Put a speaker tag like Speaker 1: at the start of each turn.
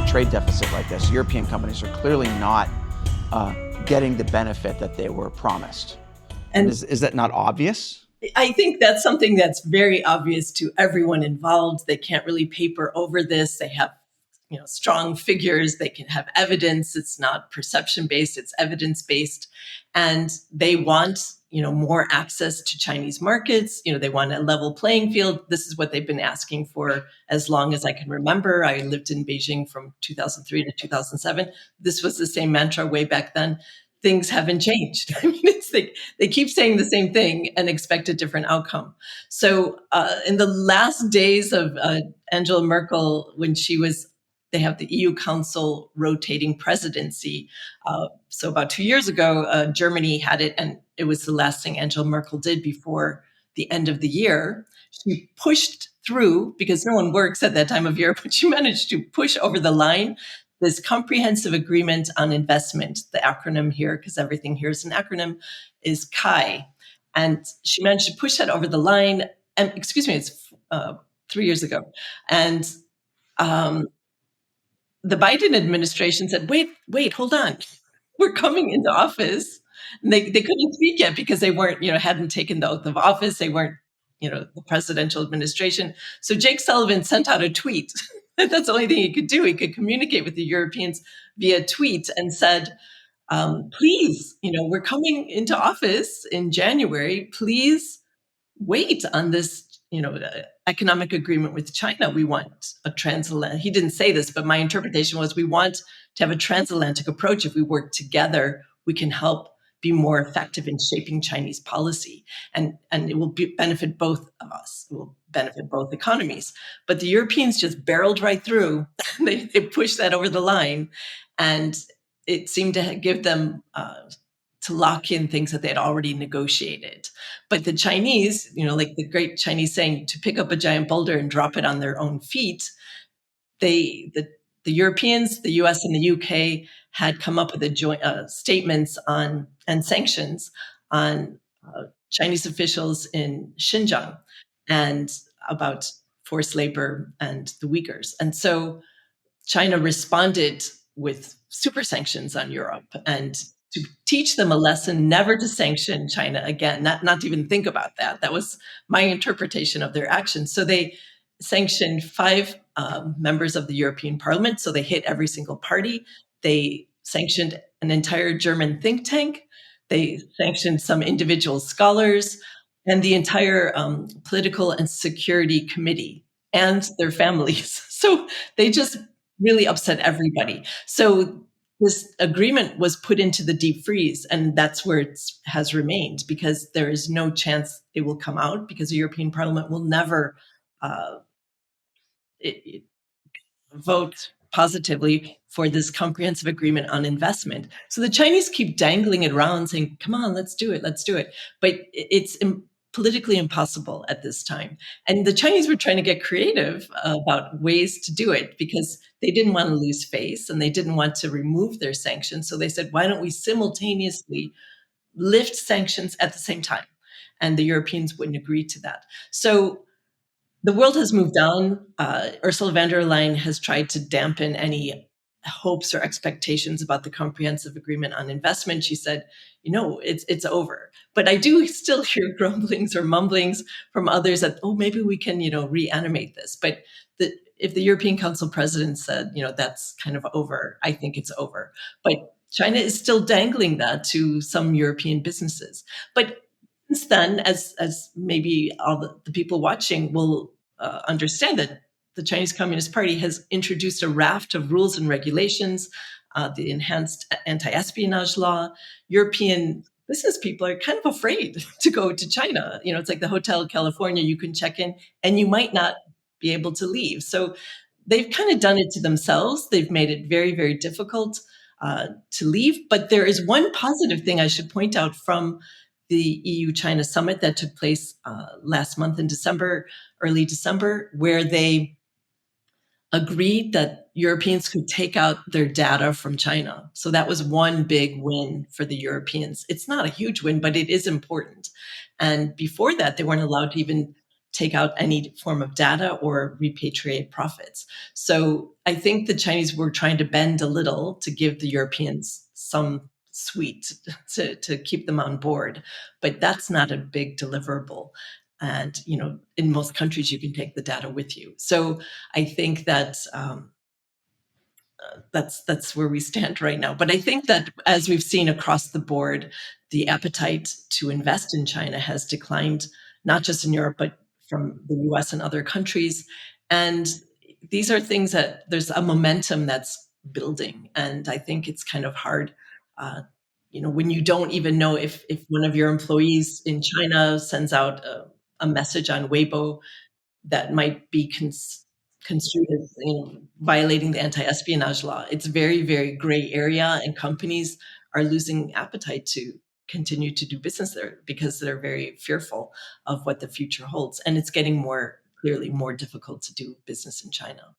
Speaker 1: trade deficit like this, European companies are clearly not getting the benefit that they were promised. And is that not obvious?
Speaker 2: I think that's something that's very obvious to everyone involved. They can't really paper over this. They have strong figures. They can have evidence. It's not perception-based, it's evidence-based. And they want, more access to Chinese markets. They want a level playing field. This is what they've been asking for as long as I can remember. I lived in Beijing from 2003 to 2007. This was the same mantra way back then. Things haven't changed. I mean, it's like they keep saying the same thing and expect a different outcome. So in the last days of Angela Merkel, when they have the EU Council rotating presidency. So about 2 years ago, Germany had it, and it was the last thing Angela Merkel did before the end of the year. She pushed through, because no one works at that time of year, but she managed to push over the line this comprehensive agreement on investment. The acronym here, because everything here is an acronym, is CAI. And she managed to push that over the line. And it's 3 years ago. And the Biden administration said, wait, hold on. We're coming into office. And they couldn't speak yet because they weren't, hadn't taken the oath of office. They weren't, the presidential administration. So Jake Sullivan sent out a tweet. That's the only thing he could do. He could communicate with the Europeans via tweet and said, please, we're coming into office in January. Please wait on this economic agreement with China. We want a transatlantic. He didn't say this, but my interpretation was we want to have a transatlantic approach. If we work together, we can help be more effective in shaping Chinese policy, and it will benefit both of us. It will benefit both economies. But the Europeans just barreled right through. They pushed that over the line, and it seemed to give them to lock in things that they had already negotiated. But the Chinese, like the great Chinese saying, to pick up a giant boulder and drop it on their own feet, the Europeans, the US and the UK had come up with a joint statements on and sanctions on Chinese officials in Xinjiang and about forced labor and the Uyghurs. And so China responded with super sanctions on Europe and to teach them a lesson never to sanction China again, not to even think about that. That was my interpretation of their actions. So they sanctioned 5 members of the European Parliament. So they hit every single party. They sanctioned an entire German think tank. They sanctioned some individual scholars and the entire political and security committee and their families. So they just really upset everybody. So this agreement was put into the deep freeze, and that's where it has remained, because there is no chance it will come out, because the European Parliament will never vote positively for this comprehensive agreement on investment. So the Chinese keep dangling it around saying, come on, let's do it. But it's politically impossible at this time. And the Chinese were trying to get creative about ways to do it, because they didn't want to lose face and they didn't want to remove their sanctions. So they said, why don't we simultaneously lift sanctions at the same time? And the Europeans wouldn't agree to that. So the world has moved on. Ursula von der Leyen has tried to dampen any hopes or expectations about the comprehensive agreement on investment. She said, it's over. But I do still hear grumblings or mumblings from others that, maybe we can, reanimate this. But if the European Council president said, that's kind of over, I think it's over. But China is still dangling that to some European businesses. But since then, as maybe all the people watching will understand, that the Chinese Communist Party has introduced a raft of rules and regulations, the enhanced anti-espionage law. European business people are kind of afraid to go to China. It's like the Hotel California, you can check in and you might not be able to leave. So they've kind of done it to themselves. They've made it very, very difficult to leave. But there is one positive thing I should point out from the EU-China summit that took place last month in December, early December, where they agreed that Europeans could take out their data from China. So that was one big win for the Europeans. It's not a huge win, but it is important. And before that, they weren't allowed to even take out any form of data or repatriate profits. So I think the Chinese were trying to bend a little to give the Europeans some sweet to keep them on board, but that's not a big deliverable. And in most countries, you can take the data with you. So I think that that's where we stand right now. But I think that as we've seen across the board, the appetite to invest in China has declined, not just in Europe, but from the US and other countries. And these are things that there's a momentum that's building. And I think it's kind of hard, when you don't even know if one of your employees in China sends out a message on Weibo that might be construed as violating the anti-espionage law. It's very, very gray area, and companies are losing appetite to continue to do business there because they're very fearful of what the future holds. And it's getting clearly more difficult to do business in China.